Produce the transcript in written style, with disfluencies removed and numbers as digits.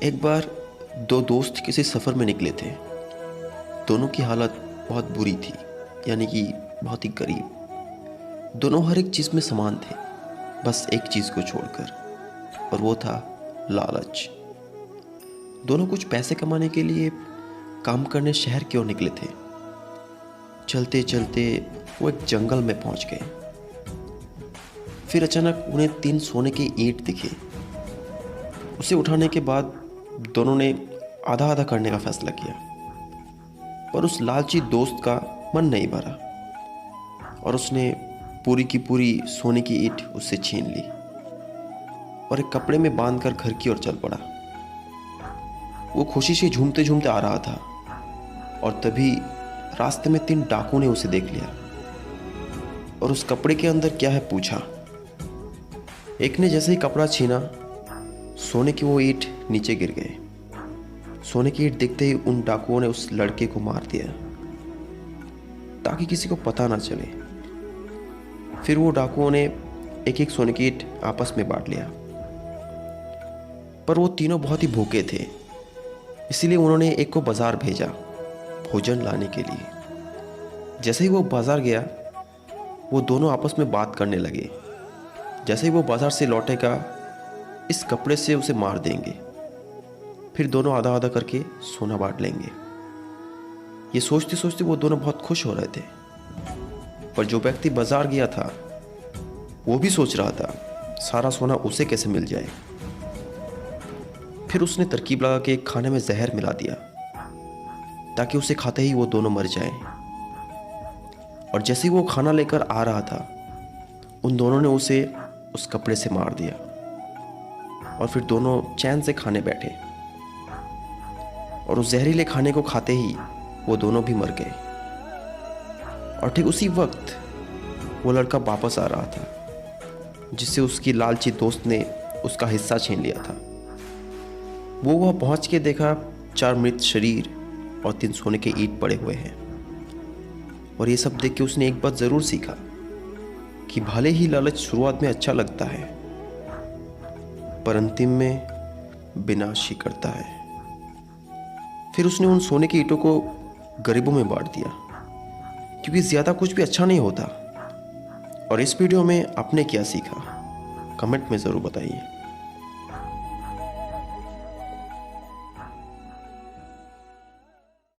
एक बार दो दोस्त किसी सफ़र में निकले थे। दोनों की हालत बहुत बुरी थी, यानी कि बहुत ही गरीब। दोनों हर एक चीज़ में समान थे, बस एक चीज़ को छोड़कर, और वो था लालच। दोनों कुछ पैसे कमाने के लिए काम करने शहर की ओर निकले थे। चलते चलते वो एक जंगल में पहुंच गए। फिर अचानक उन्हें 3 सोने के ईंट दिखे। उसे उठाने के बाद दोनों ने आधा आधा करने का फैसला किया, पर उस लालची दोस्त का मन नहीं भरा और उसने पूरी की पूरी सोने की ईंट उससे छीन ली और एक कपड़े में बांधकर घर की ओर चल पड़ा। वो खुशी से झूमते झूमते आ रहा था और तभी रास्ते में 3 डाकुओं ने उसे देख लिया और उस कपड़े के अंदर क्या है पूछा। एक ने जैसे ही कपड़ा छीना, सोने की वो ईंट नीचे गिर गए। सोने की ईंट देखते ही उन डाकुओं ने उस लड़के को मार दिया ताकि किसी को पता ना चले। फिर वो डाकुओं ने एक एक सोने की ईंट आपस में बांट लिया, पर वो तीनों बहुत ही भूखे थे, इसीलिए उन्होंने एक को बाजार भेजा भोजन लाने के लिए। जैसे ही वो बाजार गया, वो दोनों आपस में बात करने लगे। जैसे ही वो बाजार से लौटेगा, इस कपड़े से उसे मार देंगे, फिर दोनों आधा आधा करके सोना बांट लेंगे। ये सोचते सोचते वो दोनों बहुत खुश हो रहे थे, पर जो व्यक्ति बाजार गया था वो भी सोच रहा था सारा सोना उसे कैसे मिल जाए। फिर उसने तरकीब लगा के खाने में जहर मिला दिया ताकि उसे खाते ही वो दोनों मर जाएं। और जैसे ही वो खाना लेकर आ रहा था, उन दोनों ने उसे उस कपड़े से मार दिया और फिर दोनों चैन से खाने बैठे और उस जहरीले खाने को खाते ही वो दोनों भी मर गए। और ठीक उसी वक्त वो लड़का वापस आ रहा था, जिससे उसकी लालची दोस्त ने उसका हिस्सा छीन लिया था। वो वहाँ पहुँच के देखा 4 मृत शरीर और 3 सोने के ईंट पड़े हुए हैं। और ये सब देख के उसने एक बात ज़रूर सीखा कि भले ही लालच शुरुआत में अच्छा लगता है, पर अंतिम में विनाश ही करता है। फिर उसने उन सोने की ईंटों को गरीबों में बांट दिया, क्योंकि ज़्यादा कुछ भी अच्छा नहीं होता। और इस वीडियो में आपने क्या सीखा, कमेंट में ज़रूर बताइए।